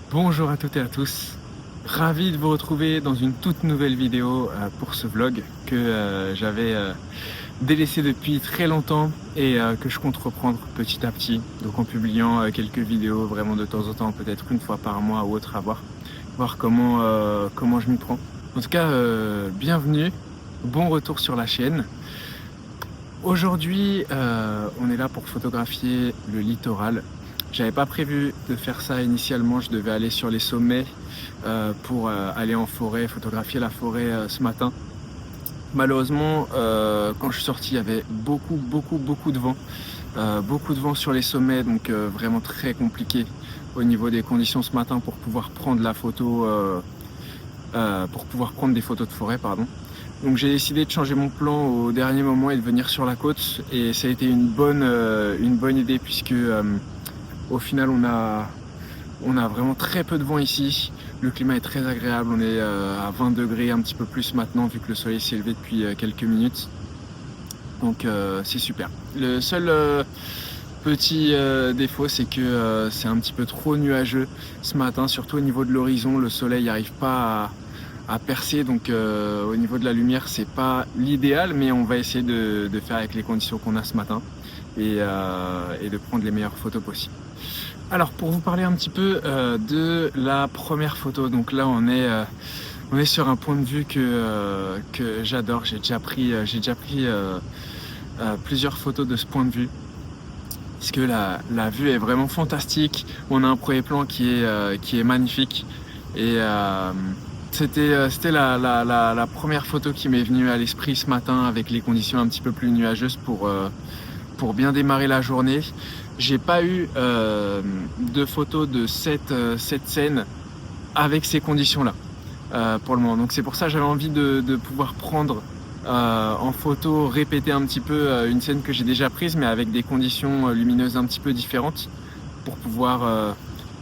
Bonjour à toutes et à tous, ravi de vous retrouver dans une toute nouvelle vidéo pour ce vlog que j'avais délaissé depuis très longtemps et que je compte reprendre petit à petit, donc en publiant quelques vidéos vraiment de temps en temps, peut-être une fois par mois ou autre, à voir comment je m'y prends. En tout cas, bienvenue, bon retour sur la chaîne. Aujourd'hui, on est là pour photographier le littoral. J'avais pas prévu de faire ça initialement, je devais aller sur les sommets pour aller en forêt, photographier la forêt ce matin. Malheureusement, quand je suis sorti, il y avait beaucoup de vent sur les sommets, donc vraiment très compliqué au niveau des conditions ce matin pour pouvoir prendre la photo, pour pouvoir prendre des photos de forêt, pardon. Donc j'ai décidé de changer mon plan au dernier moment et de venir sur la côte, et ça a été une bonne idée puisque au final, on a vraiment très peu de vent ici. Le climat est très agréable. On est à 20 degrés, un petit peu plus maintenant, vu que le soleil s'est levé depuis quelques minutes. Donc c'est super. Le seul petit défaut, c'est que c'est un petit peu trop nuageux ce matin, surtout au niveau de l'horizon. Le soleil n'arrive pas à percer, donc au niveau de la lumière, c'est pas l'idéal, mais on va essayer de faire avec les conditions qu'on a ce matin et de prendre les meilleures photos possibles. Alors pour vous parler un petit peu de la première photo, donc là on est sur un point de vue que j'adore. J'ai déjà pris plusieurs photos de ce point de vue, parce que la vue est vraiment fantastique. On a un premier plan qui est magnifique, et c'était la première photo qui m'est venue à l'esprit ce matin, avec les conditions un petit peu plus nuageuses pour bien démarrer la journée. J'ai pas eu de photos de cette scène avec ces conditions-là pour le moment. Donc c'est pour ça que j'avais envie de pouvoir prendre en photo, répéter un petit peu une scène que j'ai déjà prise, mais avec des conditions lumineuses un petit peu différentes, pour pouvoir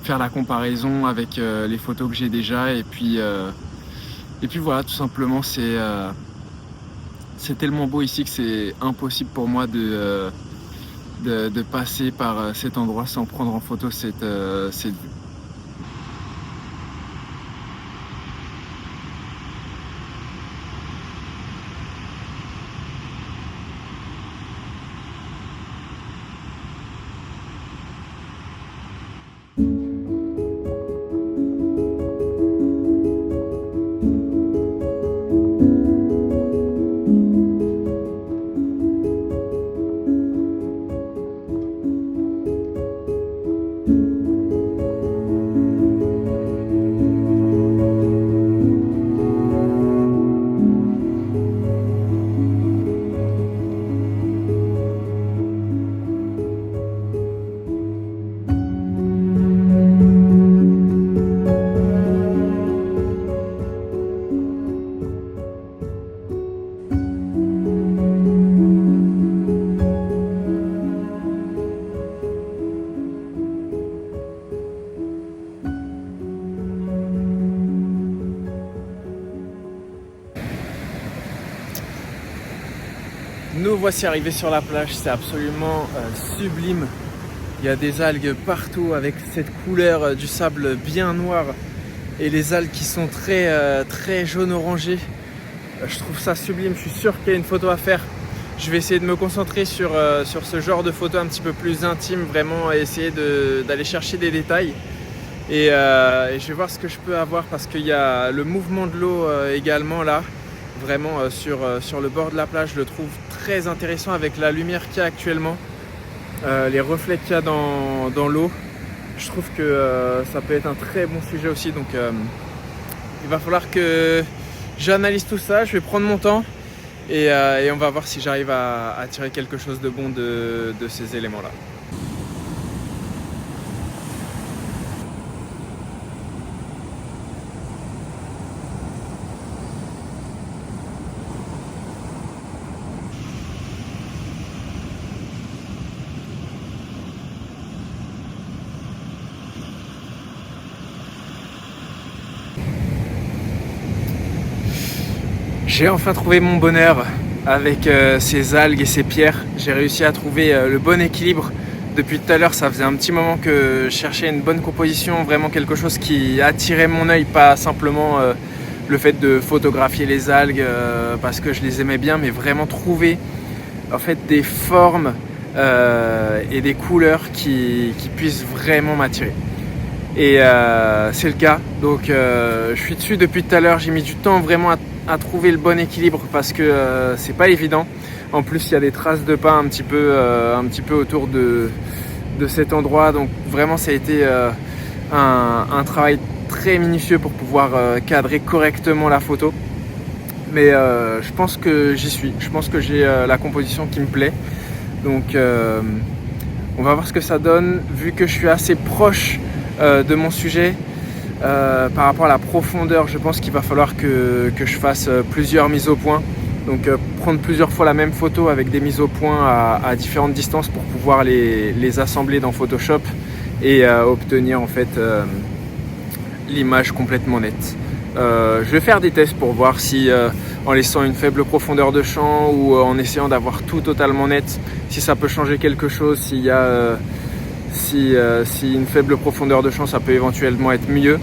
faire la comparaison avec les photos que j'ai déjà. Et puis voilà, tout simplement, c'est tellement beau ici que c'est impossible pour moi de passer par cet endroit sans prendre en photo cette vue. Nous voici arrivés sur la plage, c'est absolument sublime. Il y a des algues partout avec cette couleur du sable bien noir et les algues qui sont très jaune-orangé. Je trouve ça sublime, je suis sûr qu'il y a une photo à faire. Je vais essayer de me concentrer sur ce genre de photos un petit peu plus intime, vraiment essayer d'aller chercher des détails. Et je vais voir ce que je peux avoir parce qu'il y a le mouvement de l'eau également là. Vraiment sur le bord de la plage, je le trouve très intéressant avec la lumière qu'il y a actuellement. Les reflets qu'il y a dans l'eau. Je trouve que ça peut être un très bon sujet aussi. Donc il va falloir que j'analyse tout ça, je vais prendre mon temps. Et on va voir si j'arrive à tirer quelque chose de bon de ces éléments-là. J'ai enfin trouvé mon bonheur avec ces algues et ces pierres. J'ai réussi à trouver le bon équilibre. Depuis tout à l'heure, ça faisait un petit moment que je cherchais une bonne composition, vraiment quelque chose qui attirait mon œil, pas simplement le fait de photographier les algues parce que je les aimais bien, mais vraiment trouver en fait des formes et des couleurs qui puissent vraiment m'attirer. Et c'est le cas, donc je suis dessus depuis tout à l'heure. J'ai mis du temps vraiment à trouver le bon équilibre parce que c'est pas évident. En plus il y a des traces de pas un petit peu autour de cet endroit, donc vraiment ça a été un travail très minutieux pour pouvoir cadrer correctement la photo. Mais je pense que j'y suis, je pense que j'ai la composition qui me plaît, donc on va voir ce que ça donne. Vu que je suis assez proche de mon sujet, par rapport à la profondeur, je pense qu'il va falloir que je fasse plusieurs mises au point. Donc prendre plusieurs fois la même photo avec des mises au point à différentes distances pour pouvoir les assembler dans Photoshop et obtenir en fait l'image complètement nette. Je vais faire des tests pour voir si en laissant une faible profondeur de champ ou en essayant d'avoir tout totalement net, si ça peut changer quelque chose, s'il y a si une faible profondeur de champ ça peut éventuellement être mieux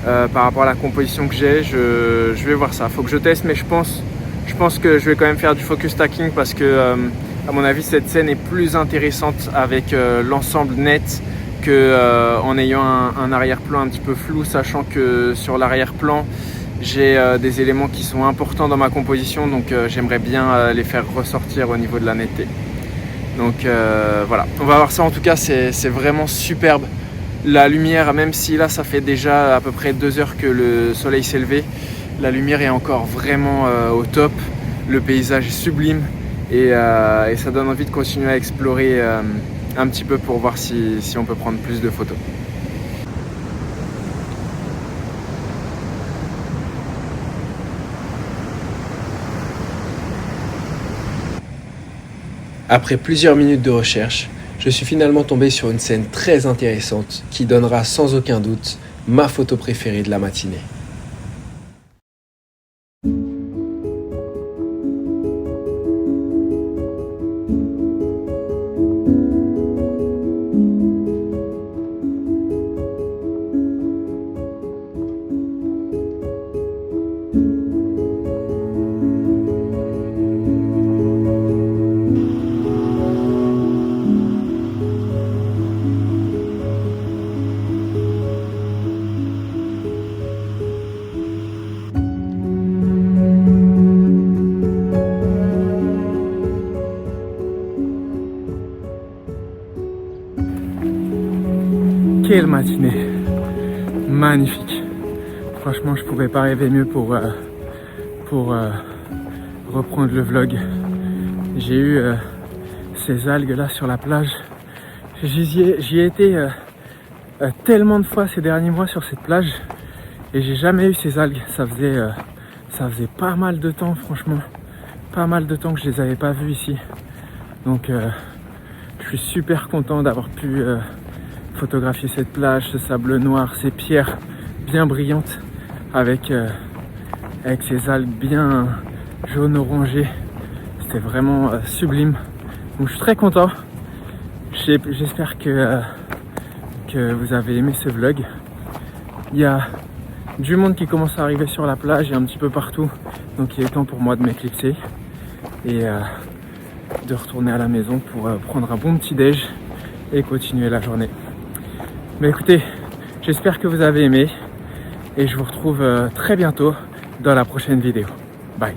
par rapport à la composition que j'ai. Je vais voir ça, il faut que je teste, mais je pense que je vais quand même faire du focus stacking parce que à mon avis cette scène est plus intéressante avec l'ensemble net que en ayant un arrière-plan un petit peu flou, sachant que sur l'arrière-plan j'ai des éléments qui sont importants dans ma composition, donc j'aimerais bien les faire ressortir au niveau de la netteté. Donc voilà, on va voir ça. En tout cas c'est vraiment superbe. La lumière, même si là ça fait déjà à peu près 2 heures que le soleil s'est levé, la lumière est encore vraiment au top. Le paysage est sublime et ça donne envie de continuer à explorer un petit peu pour voir si on peut prendre plus de photos. Après plusieurs minutes de recherche, je suis finalement tombé sur une scène très intéressante qui donnera sans aucun doute ma photo préférée de la matinée. Quelle matinée, magnifique. Franchement, je pouvais pas rêver mieux pour reprendre le vlog. J'ai eu ces algues là sur la plage. J'y ai été tellement de fois ces derniers mois sur cette plage et j'ai jamais eu ces algues. Ça faisait pas mal de temps, franchement, pas mal de temps que je les avais pas vues ici. Donc je suis super content d'avoir pu photographier cette plage, ce sable noir, ces pierres bien brillantes avec ces algues bien jaune orangé. c'était vraiment sublime. Donc je suis très content. J'espère que vous avez aimé ce vlog. Il y a du monde qui commence à arriver sur la plage et un petit peu partout. Donc il est temps pour moi de m'éclipser et de retourner à la maison pour prendre un bon petit déj et continuer la journée. Mais écoutez, j'espère que vous avez aimé et je vous retrouve très bientôt dans la prochaine vidéo. Bye.